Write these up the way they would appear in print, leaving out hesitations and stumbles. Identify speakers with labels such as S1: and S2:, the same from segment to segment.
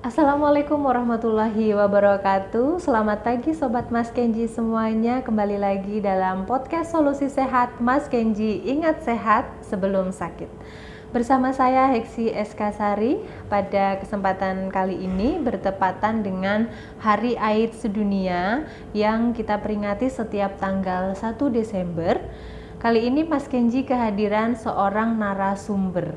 S1: Assalamualaikum warahmatullahi wabarakatuh. Selamat pagi Sobat Mas Kenji semuanya. Kembali lagi dalam podcast Solusi Sehat Mas Kenji. Ingat sehat sebelum sakit. Bersama saya Heksi SK Sari. Pada kesempatan kali ini bertepatan dengan Hari AIDS Sedunia yang kita peringati setiap tanggal 1 Desember. Kali ini Mas Kenji kehadiran seorang narasumber.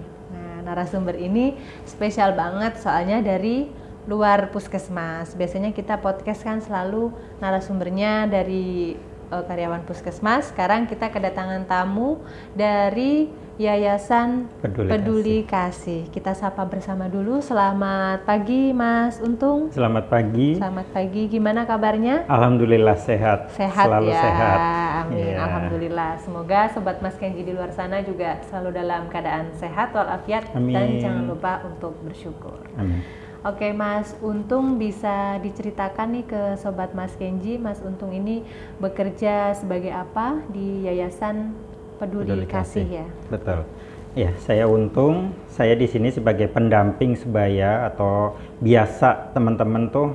S1: Narasumber ini spesial banget soalnya dari luar puskesmas. Biasanya kita podcast kan selalu narasumbernya dari karyawan puskesmas. Sekarang kita kedatangan tamu dari Yayasan Peduli Kasih. Kita sapa bersama dulu. Selamat pagi Mas Untung.
S2: Selamat pagi.
S1: Selamat pagi. Gimana kabarnya?
S2: Alhamdulillah sehat.
S1: Sehat
S2: selalu
S1: ya.
S2: Sehat.
S1: Amin.
S2: Yeah.
S1: Alhamdulillah. Semoga Sobat Mas Kenji di luar sana juga selalu dalam keadaan sehat walafiat.
S2: Amin.
S1: Dan jangan lupa untuk bersyukur.
S2: Amin.
S1: Oke Mas Untung, bisa diceritakan nih ke Sobat Mas Kenji, Mas Untung ini bekerja sebagai apa di Yayasan Peduli Kasih ya?
S2: Betul. Ya, saya Untung. Saya di sini sebagai pendamping sebaya atau biasa teman-teman tuh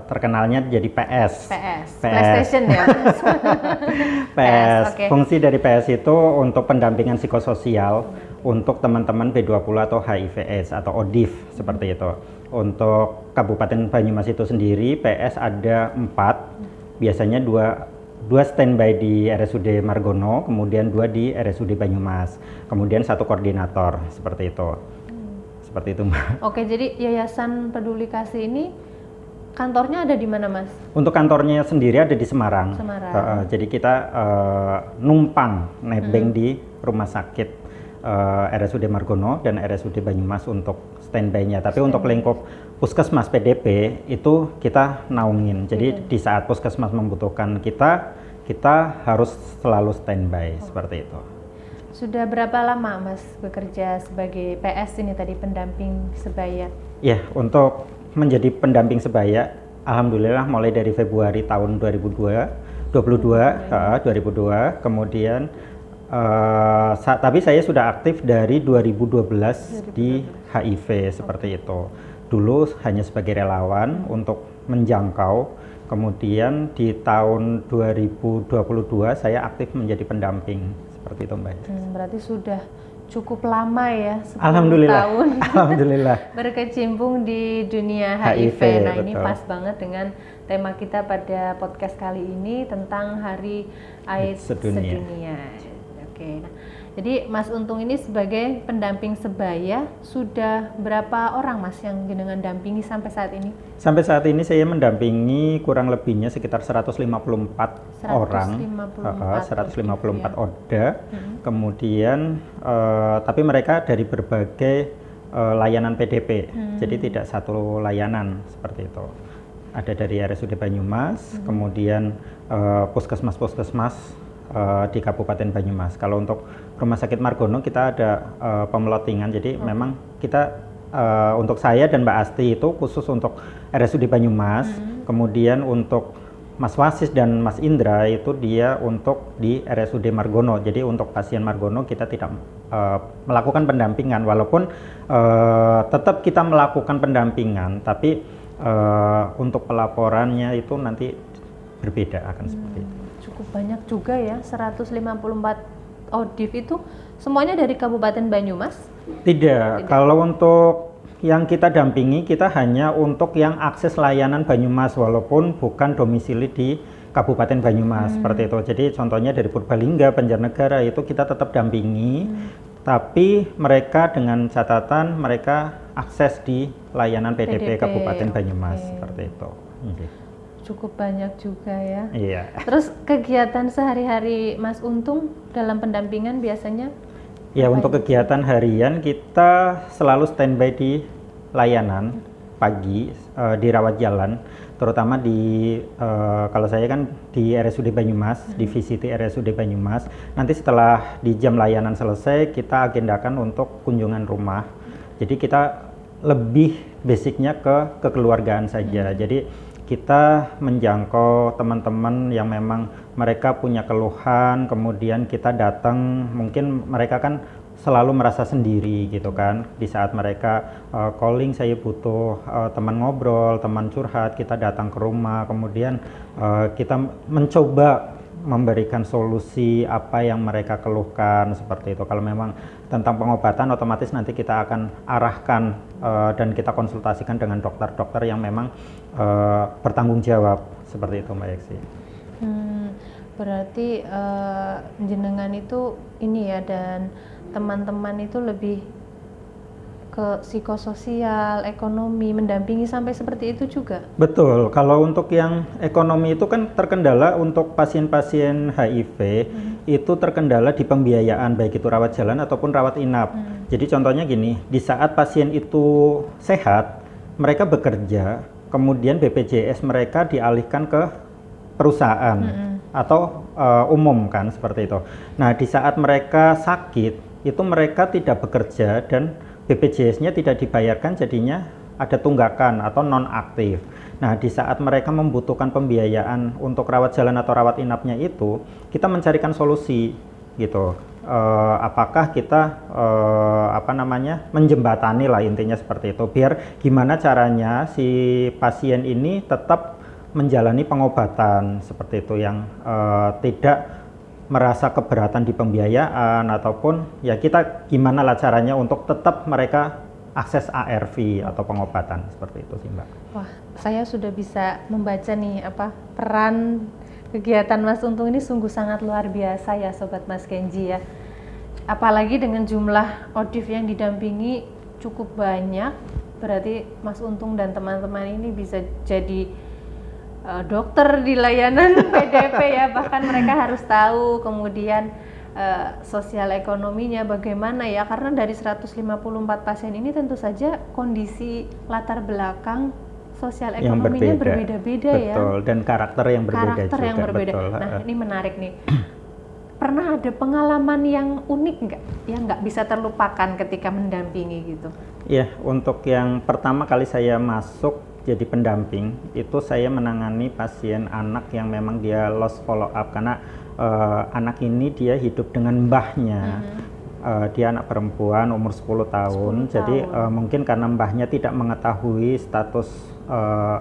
S2: terkenalnya jadi PS.
S1: PlayStation ya.
S2: PS.
S1: Okay.
S2: Fungsi dari PS itu untuk pendampingan psikososial untuk teman-teman B20 atau HIV/AIDS atau ODIF seperti itu. Untuk Kabupaten Banyumas itu sendiri PS ada 4. Biasanya dua standby di RSUD Margono, kemudian 2 di RSUD Banyumas, kemudian 1 koordinator seperti itu. Seperti itu, Mbak.
S1: Oke, jadi Yayasan Peduli Kasih ini kantornya ada di mana, Mas? Untuk
S2: kantornya sendiri ada di Semarang. Jadi kita numpang nebeng di rumah sakit RSUD Margono dan RSUD Banyumas untuk standby-nya. Tapi untuk lingkup puskesmas PDP itu kita naungin. Jadi di saat puskesmas membutuhkan kita harus selalu standby seperti itu.
S1: Sudah berapa lama Mas bekerja sebagai PS ini tadi, pendamping sebaya?
S2: Ya, untuk menjadi pendamping sebaya, alhamdulillah mulai dari Februari tahun 2002, kemudian tapi saya sudah aktif dari 2012 di HIV seperti itu. Dulu hanya sebagai relawan untuk menjangkau, kemudian di tahun 2022 saya aktif menjadi pendamping seperti itu, Mbak.
S1: Berarti sudah cukup lama ya, 10
S2: Alhamdulillah.
S1: tahun
S2: Alhamdulillah.
S1: berkecimpung di dunia HIV. Nah,
S2: betul.
S1: ini pas banget dengan tema kita pada podcast kali ini tentang Hari AIDS Sedunia. Oke. Nah, jadi Mas Untung ini sebagai pendamping sebaya sudah berapa orang Mas yang jenengan dampingi sampai saat ini?
S2: Sampai saat ini saya mendampingi kurang lebihnya sekitar 154 orang. 154 ODA. Kemudian tapi mereka dari berbagai layanan PDP. Jadi tidak satu layanan seperti itu. Ada dari RSUD Banyumas, kemudian puskesmas-puskesmas di Kabupaten Banyumas. Kalau untuk Rumah Sakit Margono kita ada pemelotingan. Jadi memang kita untuk saya dan Mbak Asti itu khusus untuk RSUD Banyumas. Kemudian untuk Mas Wasis dan Mas Indra itu dia untuk di RSUD Margono. Jadi untuk pasien Margono kita tidak melakukan pendampingan, walaupun tetap kita melakukan pendampingan, tapi untuk pelaporannya itu nanti berbeda akan seperti itu.
S1: Cukup banyak juga ya, 154 ODIF itu semuanya dari Kabupaten Banyumas?
S2: Tidak. Kalau untuk yang kita dampingi, kita hanya untuk yang akses layanan Banyumas, walaupun bukan domisili di Kabupaten Banyumas seperti itu. Jadi contohnya dari Purbalingga, Banjarnegara itu kita tetap dampingi, tapi mereka dengan catatan mereka akses di layanan PDP Kabupaten Banyumas seperti itu.
S1: Cukup banyak juga ya.
S2: Iya.
S1: Terus kegiatan sehari-hari Mas Untung dalam pendampingan biasanya?
S2: Ya, untuk kegiatan harian kita selalu standby di layanan pagi di rawat jalan, terutama di kalau saya kan di RSUD Banyumas, divisi di RSUD Banyumas. Nanti setelah di jam layanan selesai kita agendakan untuk kunjungan rumah. Jadi kita lebih basicnya ke kekeluargaan saja. Jadi kita menjangkau teman-teman yang memang mereka punya keluhan, kemudian kita datang, mungkin mereka kan selalu merasa sendiri gitu kan. Di saat mereka calling, saya butuh teman ngobrol, teman curhat, kita datang ke rumah, kemudian kita mencoba memberikan solusi apa yang mereka keluhkan seperti itu. Kalau memang tentang pengobatan, otomatis nanti kita akan arahkan dan kita konsultasikan dengan dokter-dokter yang memang bertanggung jawab seperti itu, Mbak Yeksi.
S1: Berarti jenengan itu ini ya, dan teman-teman itu lebih ke psikososial, ekonomi, mendampingi sampai seperti itu juga?
S2: Betul, kalau untuk yang ekonomi itu kan terkendala untuk pasien-pasien HIV, itu terkendala di pembiayaan, baik itu rawat jalan ataupun rawat inap. Jadi contohnya gini, di saat pasien itu sehat, mereka bekerja, kemudian BPJS mereka dialihkan ke perusahaan atau umum kan, seperti itu. Nah, di saat mereka sakit, itu mereka tidak bekerja dan BPJS-nya tidak dibayarkan, jadinya ada tunggakan atau non-aktif. Nah, di saat mereka membutuhkan pembiayaan untuk rawat jalan atau rawat inapnya itu, kita mencarikan solusi gitu. Apakah kita menjembatani lah, intinya seperti itu, biar gimana caranya si pasien ini tetap menjalani pengobatan seperti itu, yang tidak merasa keberatan di pembiayaan, ataupun ya kita gimana lah caranya untuk tetap mereka akses ARV atau pengobatan seperti itu sih, Mbak.
S1: Wah, saya sudah bisa membaca nih peran kegiatan Mas Untung ini sungguh sangat luar biasa ya Sobat Mas Kenji ya. Apalagi dengan jumlah ODIF yang didampingi cukup banyak, berarti Mas Untung dan teman-teman ini bisa jadi dokter di layanan PDP ya, bahkan mereka harus tahu kemudian sosial ekonominya bagaimana ya, karena dari 154 pasien ini tentu saja kondisi latar belakang sosial ekonominya berbeda-beda ya.
S2: Betul, dan karakter yang berbeda
S1: karakter
S2: juga.
S1: Yang berbeda.
S2: Betul.
S1: Nah, ini menarik nih. Pernah ada pengalaman yang unik nggak, yang nggak bisa terlupakan ketika mendampingi gitu?
S2: Ya, untuk yang pertama kali saya masuk jadi pendamping, itu saya menangani pasien anak yang memang dia lost follow up, karena anak ini dia hidup dengan mbahnya. Dia anak perempuan umur 10 tahun. Jadi mungkin karena mbahnya tidak mengetahui status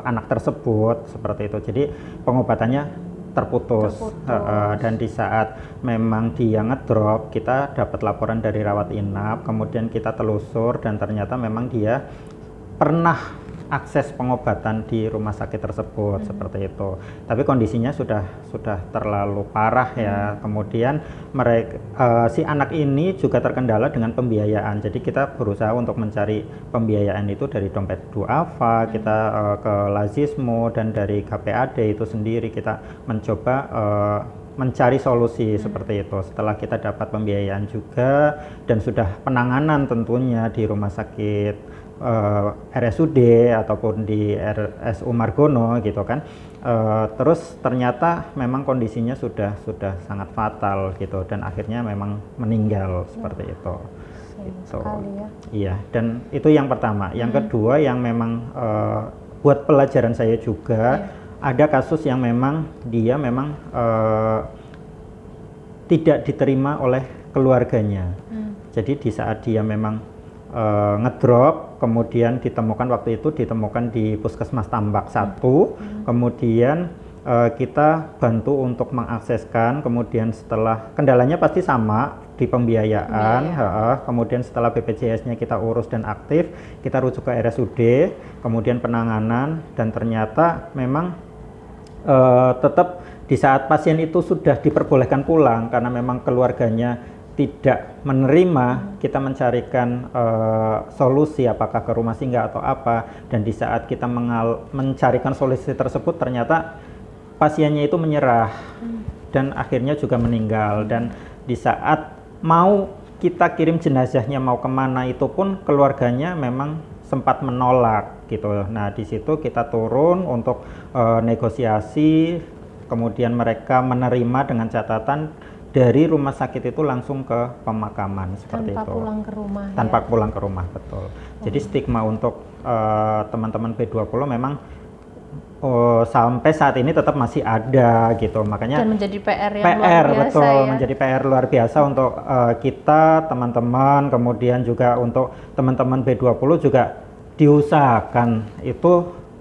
S2: anak tersebut seperti itu, jadi pengobatannya terputus. Dan di saat memang dia ngedrop, kita dapat laporan dari rawat inap, kemudian kita telusur dan ternyata memang dia pernah akses pengobatan di rumah sakit tersebut seperti itu. Tapi kondisinya sudah terlalu parah ya. Kemudian mereka si anak ini juga terkendala dengan pembiayaan. Jadi kita berusaha untuk mencari pembiayaan itu dari dompet duafa, kita ke Lazismo, dan dari KPAD itu sendiri kita mencoba mencari solusi seperti itu. Setelah kita dapat pembiayaan juga dan sudah penanganan tentunya di rumah sakit RSUD ataupun di RSU Margono gitu kan, terus ternyata memang kondisinya sudah sangat fatal gitu, dan akhirnya memang meninggal seperti itu. Gitu.
S1: Ya.
S2: Iya, dan itu yang pertama. Yang kedua yang memang buat pelajaran saya juga, ada kasus yang memang dia memang tidak diterima oleh keluarganya. Jadi di saat dia memang ngedrop, kemudian ditemukan waktu itu di Puskesmas Tambak 1, kemudian kita bantu untuk mengakseskan, kemudian setelah kendalanya pasti sama di pembiayaan, kemudian setelah BPJS-nya kita urus dan aktif, kita rujuk ke RSUD, kemudian penanganan, dan ternyata memang tetap di saat pasien itu sudah diperbolehkan pulang karena memang keluarganya tidak menerima, kita mencarikan solusi apakah ke rumah singgah atau apa, dan di saat kita mencarikan solusi tersebut ternyata pasiennya itu menyerah dan akhirnya juga meninggal. Dan di saat mau kita kirim jenazahnya mau kemana itu pun keluarganya memang sempat menolak gitu. Nah, di situ kita turun untuk negosiasi, kemudian mereka menerima dengan catatan dari rumah sakit itu langsung ke pemakaman seperti
S1: tanpa
S2: itu.
S1: Pulang ke rumah.
S2: Tanpa pulang ke rumah, betul. Jadi stigma untuk teman-teman B20 memang sampai saat ini tetap masih ada gitu. Makanya
S1: dan menjadi PR yang luar biasa
S2: betul,
S1: ya.
S2: menjadi PR luar biasa untuk kita teman-teman, kemudian juga untuk teman-teman B20 juga diusahakan itu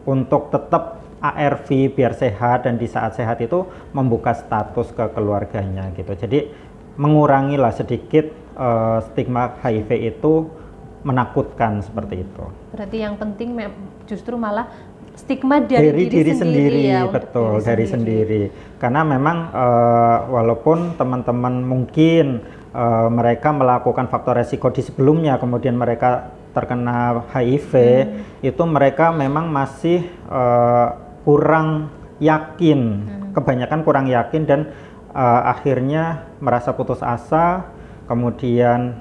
S2: untuk tetap ARV biar sehat, dan di saat sehat itu membuka status ke keluarganya gitu. Jadi mengurangilah sedikit stigma HIV itu menakutkan seperti itu.
S1: Berarti yang penting justru malah stigma dari diri sendiri ya,
S2: betul, dari sendiri. Karena memang walaupun teman-teman mungkin mereka melakukan faktor resiko di sebelumnya, kemudian mereka terkena HIV, itu mereka memang masih kurang yakin, kebanyakan kurang yakin, dan akhirnya merasa putus asa, kemudian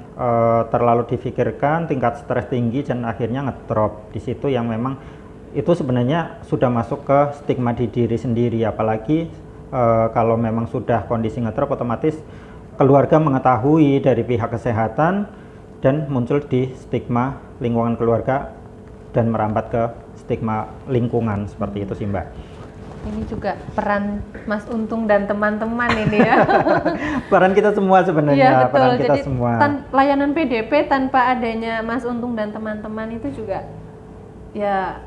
S2: terlalu difikirkan, tingkat stres tinggi, dan akhirnya ngedrop. Di situ yang memang itu sebenarnya sudah masuk ke stigma di diri sendiri, apalagi kalau memang sudah kondisi ngedrop, otomatis keluarga mengetahui dari pihak kesehatan dan muncul di stigma lingkungan keluarga dan merambat ke stigma lingkungan, seperti itu sih Mbak.
S1: Ini juga peran Mas Untung dan teman-teman ini ya.
S2: Peran kita semua sebenarnya,
S1: ya, betul.
S2: peran kita
S1: jadi,
S2: semua.
S1: Layanan PDP tanpa adanya Mas Untung dan teman-teman itu juga ya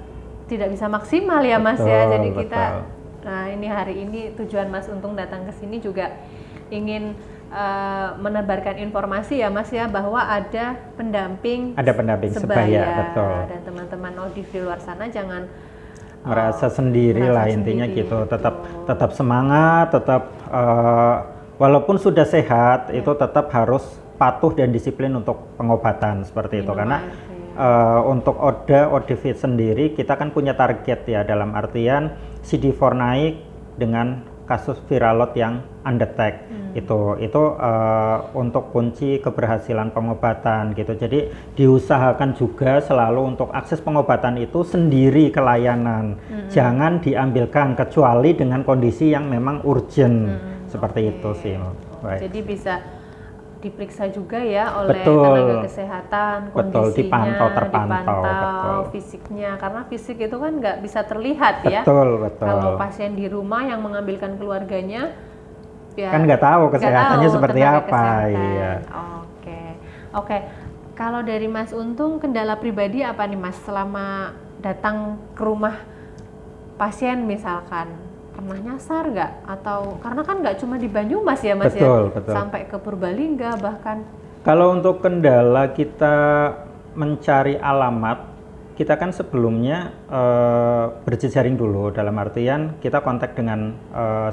S1: tidak bisa maksimal ya Mas ya. Jadi kita, nah ini hari ini tujuan Mas Untung datang ke sini juga ingin menebarkan informasi ya Mas ya, bahwa ada pendamping sebaya,
S2: betul.
S1: Dan teman-teman Audif di luar sana jangan
S2: merasa sendiri lah intinya gitu. Tetap semangat, tetap walaupun sudah sehat itu tetap harus patuh dan disiplin untuk pengobatan seperti itu. Karena untuk ODAVID sendiri kita kan punya target ya, dalam artian CD4 naik dengan kasus viral load yang undetect. Itu untuk kunci keberhasilan pengobatan gitu. Jadi diusahakan juga selalu untuk akses pengobatan itu sendiri ke layanan. Jangan diambilkan kecuali dengan kondisi yang memang urgent. Seperti itu sih. Baik.
S1: Jadi bisa diperiksa juga ya oleh tenaga kesehatan, kondisinya, dipantau fisiknya, karena fisik itu kan nggak bisa terlihat ya.
S2: Betul.
S1: Kalau pasien di rumah yang mengambilkan keluarganya, ya
S2: kan nggak tahu kesehatannya seperti apa. Iya.
S1: Oke. Kalau dari Mas Untung, kendala pribadi apa nih Mas selama datang ke rumah pasien misalkan? Pernah nyasar nggak? Atau karena kan nggak cuma di Banyumas ya Mas
S2: betul.
S1: sampai ke Purbalingga bahkan.
S2: Kalau untuk kendala kita mencari alamat, kita kan sebelumnya berjejaring dulu, dalam artian kita kontak dengan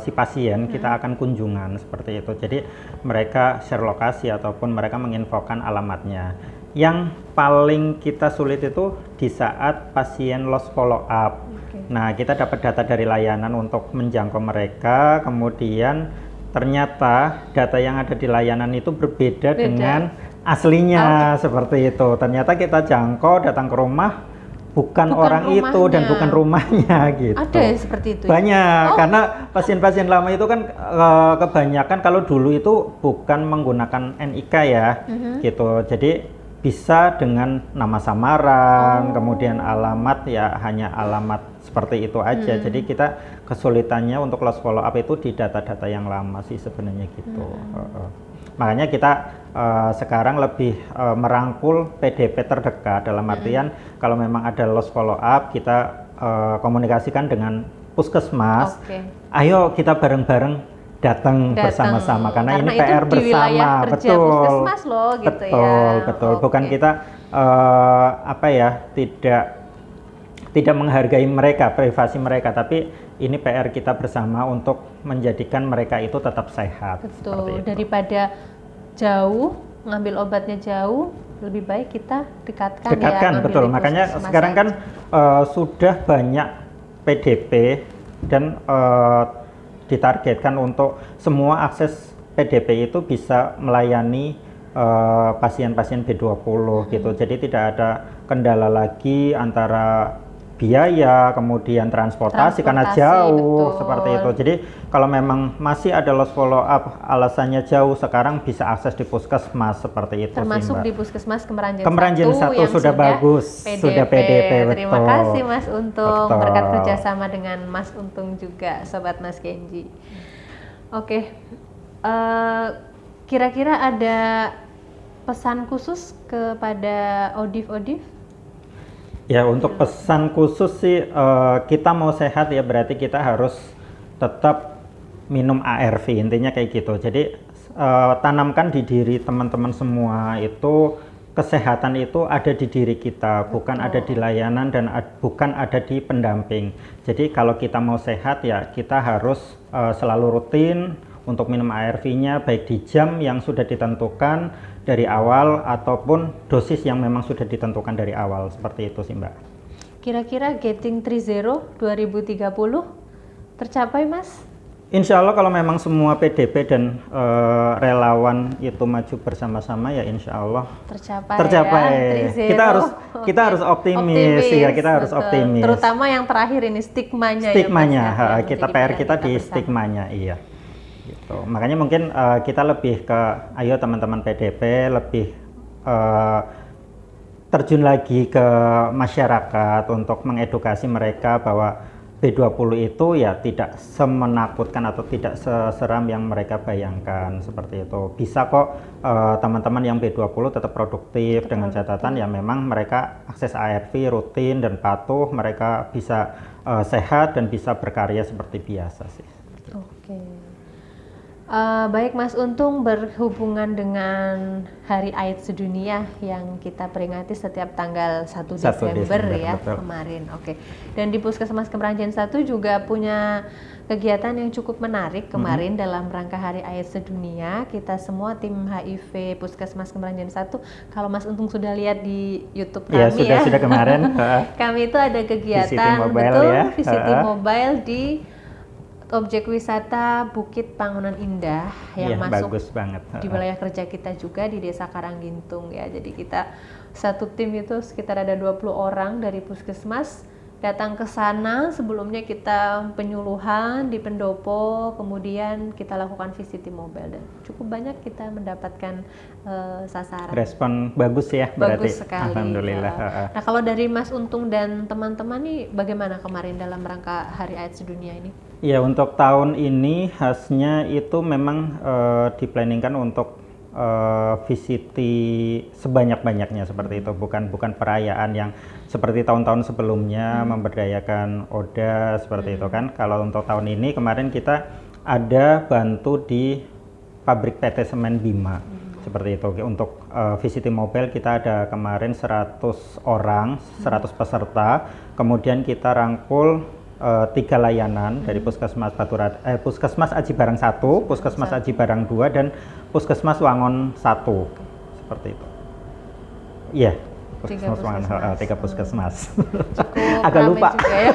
S2: si pasien, kita akan kunjungan seperti itu. Jadi mereka share lokasi ataupun mereka menginfokan alamatnya. Yang paling kita sulit itu di saat pasien lost follow up. Nah, kita dapat data dari layanan untuk menjangkau mereka, kemudian ternyata data yang ada di layanan itu berbeda dengan aslinya, seperti itu. Ternyata kita jangkau, datang ke rumah, bukan orang rumahnya itu dan bukan rumahnya gitu.
S1: Ada ya seperti itu?
S2: Banyak, karena pasien-pasien lama itu kan kebanyakan kalau dulu itu bukan menggunakan NIK ya, gitu. Jadi bisa dengan nama samaran, kemudian alamat ya hanya alamat seperti itu aja. Jadi kita kesulitannya untuk lost follow up itu di data-data yang lama sih sebenarnya gitu. Makanya kita sekarang lebih merangkul PDP terdekat, dalam artian kalau memang ada lost follow up kita komunikasikan dengan puskesmas. Ayo kita bareng-bareng datang bersama-sama karena ini PR bersama, betul.
S1: Puskesmas loh gitu
S2: betul. Bukan kita tidak menghargai mereka, privasi mereka, tapi ini PR kita bersama untuk menjadikan mereka itu tetap sehat.
S1: Betul. Daripada jauh ngambil obatnya jauh, lebih baik kita dekatkan ya.
S2: Betul. Makanya sekarang kan sudah banyak PDP dan ditargetkan untuk semua akses PDP itu bisa melayani pasien-pasien B20 gitu. Jadi tidak ada kendala lagi antara biaya, kemudian transportasi karena jauh,
S1: betul.
S2: seperti itu. Jadi kalau memang masih ada lost follow up, alasannya jauh, sekarang bisa akses di puskesmas seperti itu.
S1: Termasuk
S2: sih,
S1: di Puskesmas Kemeranjen 1
S2: yang sudah bagus, sudah PDP.
S1: Terima
S2: betul.
S1: kasih Mas Untung,
S2: Betul.
S1: berkat kerjasama dengan Mas Untung juga, Sobat Mas Kenji. Oke, kira-kira ada pesan khusus kepada Odif?
S2: Ya, untuk pesan khusus sih, kita mau sehat ya berarti kita harus tetap minum ARV, intinya kayak gitu. Jadi tanamkan di diri teman-teman semua itu, kesehatan itu ada di diri kita, bukan ada di layanan dan bukan ada di pendamping. Jadi kalau kita mau sehat ya kita harus selalu rutin untuk minum ARV-nya, baik di jam yang sudah ditentukan dari awal ataupun dosis yang memang sudah ditentukan dari awal, seperti itu sih Mbak.
S1: Kira-kira Getting 30 2030 tercapai Mas?
S2: Insya Allah kalau memang semua PDP dan relawan itu maju bersama-sama ya insya Allah tercapai. Ya, kita harus optimis ya, kita harus optimis.
S1: Terutama yang terakhir ini stigmanya.
S2: Ya, kita PR kita di stigmanya, iya. Gitu. Makanya mungkin kita lebih ke ayo teman-teman PDP lebih terjun lagi ke masyarakat untuk mengedukasi mereka bahwa B20 itu ya tidak semenakutkan atau tidak seseram yang mereka bayangkan, seperti itu. Bisa kok teman-teman yang B20 tetap produktif dengan catatan ya memang mereka akses ARV rutin dan patuh, mereka bisa sehat dan bisa berkarya seperti biasa sih.
S1: Oke. Baik Mas Untung, berhubungan dengan Hari AIDS Sedunia yang kita peringati setiap tanggal 1 Desember ya, betul. Kemarin. Oke. Dan di Puskesmas Kemeranjen 1 juga punya kegiatan yang cukup menarik kemarin dalam rangka Hari AIDS Sedunia. Kita semua tim HIV Puskesmas Kemeranjen 1, kalau Mas Untung sudah lihat di YouTube kami
S2: sudah kemarin.
S1: Kami itu ada kegiatan VCT Mobile di objek wisata Bukit Pangunan Indah yang masuk
S2: bagus banget.
S1: Di wilayah kerja kita juga di Desa Karanggintung ya. Jadi kita satu tim itu sekitar ada 20 orang dari Puskesmas datang ke sana. Sebelumnya kita penyuluhan di pendopo, kemudian kita lakukan VCT mobile dan cukup banyak kita mendapatkan sasaran.
S2: Respon bagus ya,
S1: bagus berarti. Sekali.
S2: Alhamdulillah.
S1: Ya. Nah, kalau dari Mas Untung dan teman-teman nih bagaimana kemarin dalam rangka Hari AIDS Sedunia ini?
S2: Ya, untuk tahun ini khasnya itu memang diplanningkan untuk VCT sebanyak-banyaknya seperti itu, bukan perayaan yang seperti tahun-tahun sebelumnya memberdayakan ODA seperti itu kan. Kalau untuk tahun ini kemarin kita ada bantu di pabrik PT Semen Bima seperti itu. Untuk VCT mobile kita ada kemarin 100 orang, 100 peserta, kemudian kita rangkul 3 layanan dari Puskesmas Puskesmas Aji Barang 1, Puskesmas Aji Barang 2 dan Puskesmas Wangon 1 seperti itu. Iya, Puskesmas Wangon 3 Puskesmas. Agak lupa. Juga ya.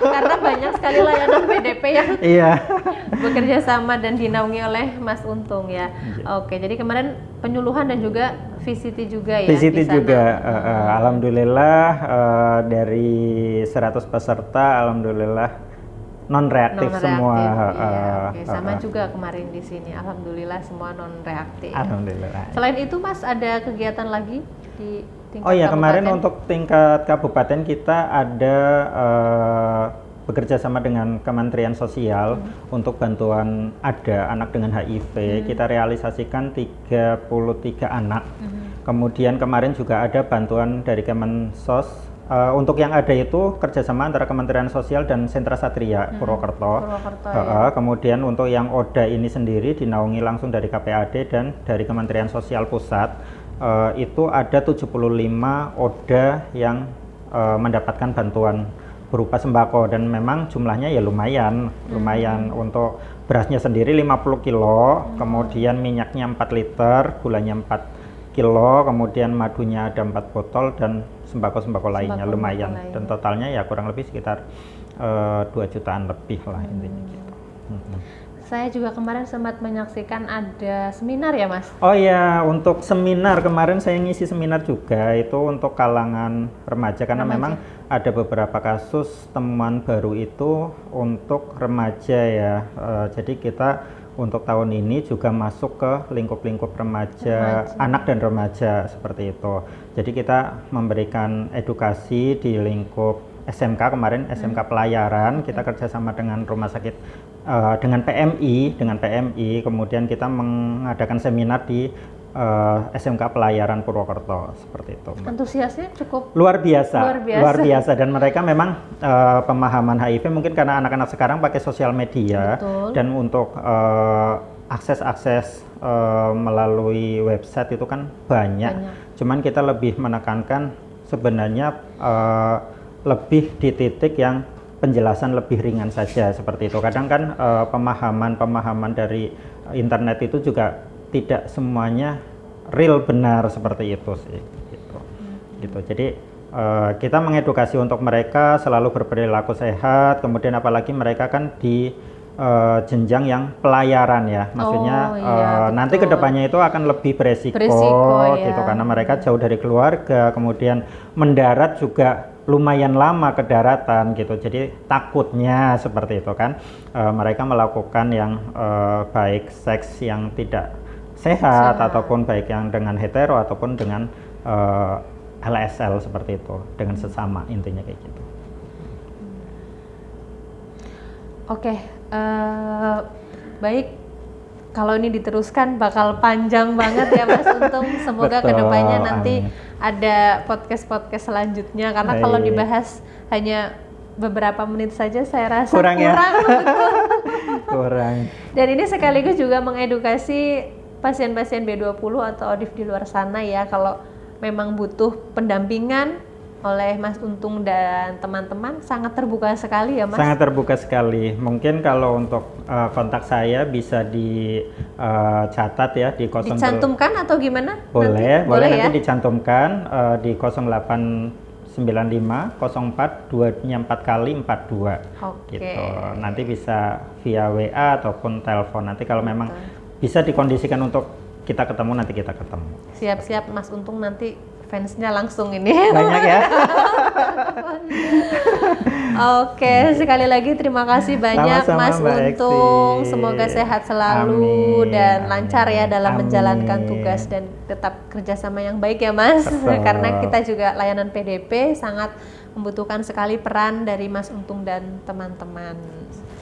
S1: Karena banyak sekali layanan PDP yang bekerja sama dan dinaungi oleh Mas Untung ya. Oke, jadi kemarin penyuluhan dan juga VCT juga ya.
S2: VCT juga, alhamdulillah dari 100 peserta, alhamdulillah non reaktif semua.
S1: Iya, sama juga kemarin di sini, alhamdulillah semua non reaktif.
S2: Alhamdulillah.
S1: Selain itu Mas ada kegiatan lagi di tingkat
S2: kabupaten? Kemarin untuk tingkat kabupaten kita ada bekerja sama dengan Kementerian Sosial untuk bantuan ada anak dengan HIV. Kita realisasikan 33 anak. Kemudian kemarin juga ada bantuan dari Kemensos. Untuk yang ada itu kerjasama antara Kementerian Sosial dan Sentra Satria Purwokerto. Ya. Kemudian untuk yang ODA ini sendiri dinaungi langsung dari KPAD dan dari Kementerian Sosial Pusat. Itu ada 75 ODA yang mendapatkan bantuan berupa sembako dan memang jumlahnya ya lumayan untuk berasnya sendiri 50 kilo, kemudian minyaknya 4 liter, gulanya 4 kilo, kemudian madunya ada 4 botol dan sembako lainnya lumayan dan totalnya ya kurang lebih sekitar 2 jutaan lebih lah intinya gitu.
S1: Saya juga kemarin sempat menyaksikan ada seminar ya Mas?
S2: Oh ya, untuk seminar kemarin saya ngisi seminar juga itu untuk kalangan remaja karena memang ada beberapa kasus temuan baru itu untuk remaja ya. Jadi kita untuk tahun ini juga masuk ke lingkup-lingkup remaja, anak dan remaja seperti itu. Jadi kita memberikan edukasi di lingkup SMK kemarin, SMK pelayaran, kita kerjasama dengan rumah sakit dengan PMI, kemudian kita mengadakan seminar di SMK Pelayaran Purwokerto seperti itu.
S1: Antusiasnya cukup
S2: luar biasa dan mereka memang pemahaman HIV mungkin karena anak-anak sekarang pakai sosial media.
S1: Betul.
S2: Dan untuk akses melalui website itu kan banyak. Cuman kita lebih menekankan sebenarnya lebih di titik yang penjelasan lebih ringan saja seperti itu. Kadang kan pemahaman dari internet itu juga tidak semuanya real benar seperti itu sih. Gitu. Jadi kita mengedukasi untuk mereka selalu berperilaku sehat. Kemudian apalagi mereka kan di jenjang yang pelayaran ya, maksudnya nanti kedepannya itu akan lebih beresiko gitu karena mereka jauh dari keluarga, kemudian mendarat juga lumayan lama ke daratan gitu, jadi takutnya seperti itu kan mereka melakukan yang baik seks yang tidak sehat ataupun baik yang dengan hetero ataupun dengan LSL seperti itu dengan sesama, intinya kayak gitu.
S1: Oke, baik. Kalau ini diteruskan bakal panjang banget ya Mas Untung. Semoga kedepannya nanti ada podcast selanjutnya. Karena kalau dibahas hanya beberapa menit saja saya rasa kurang.
S2: Kurang.
S1: Dan ini sekaligus juga mengedukasi pasien-pasien B20 atau ODIF di luar sana ya. Kalau memang butuh pendampingan oleh Mas Untung dan teman-teman, sangat terbuka sekali ya Mas? Sangat terbuka sekali. Mungkin kalau untuk kontak saya bisa dicatat ya di 0. Dicantumkan atau gimana? Boleh nanti ya? Dicantumkan di 0895 04 2 4 kali 42. Gitu. Nanti bisa via WA ataupun telepon. Nanti kalau memang bisa dikondisikan untuk kita ketemu, nanti kita ketemu. Siap-siap Mas Untung, nanti fansnya langsung ini banyak ya. Oke, sekali lagi terima kasih banyak Mas Untung. Semoga sehat selalu dan lancar ya dalam menjalankan tugas dan tetap kerjasama yang baik ya Mas. Karena kita juga layanan PDP sangat membutuhkan sekali peran dari Mas Untung dan teman-teman.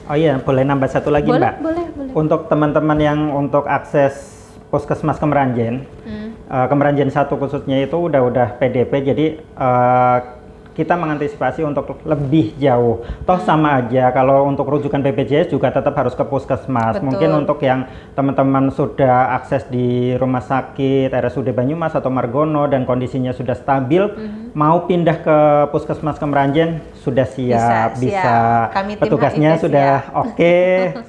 S1: Oh iya, boleh nambah satu lagi Mbak? Boleh. Untuk teman-teman yang untuk akses Puskesmas Kemeranjen, Kemeranjen 1 khususnya itu udah PDP, jadi kita mengantisipasi untuk lebih jauh. Toh sama aja kalau untuk rujukan BPJS juga tetap harus ke Puskesmas. Betul. Mungkin untuk yang teman-teman sudah akses di rumah sakit RSUD Banyumas atau Margono dan kondisinya sudah stabil, mau pindah ke Puskesmas Kemeranjen sudah siap. Bisa. Petugasnya sudah oke,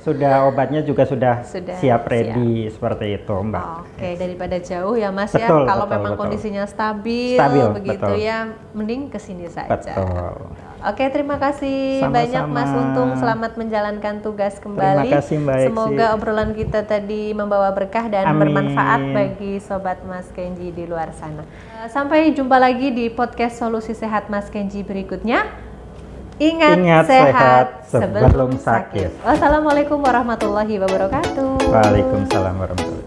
S1: sudah obatnya juga sudah siap ready seperti itu, Mbak. Oke, daripada jauh ya Mas. Betul, ya. Kalau memang kondisinya stabil begitu ya, mending kesini saja. Betul. Oke, terima kasih banyak Mas Untung. Selamat menjalankan tugas kembali. Terima kasih Mbak Eksi. Semoga obrolan kita tadi membawa berkah dan bermanfaat bagi sobat Mas Kenji di luar sana. Sampai jumpa lagi di podcast Solusi Sehat Mas Kenji berikutnya. Ingat sehat sebelum sakit. Wassalamualaikum warahmatullahi wabarakatuh. Waalaikumsalam warahmatullahi wabarakatuh.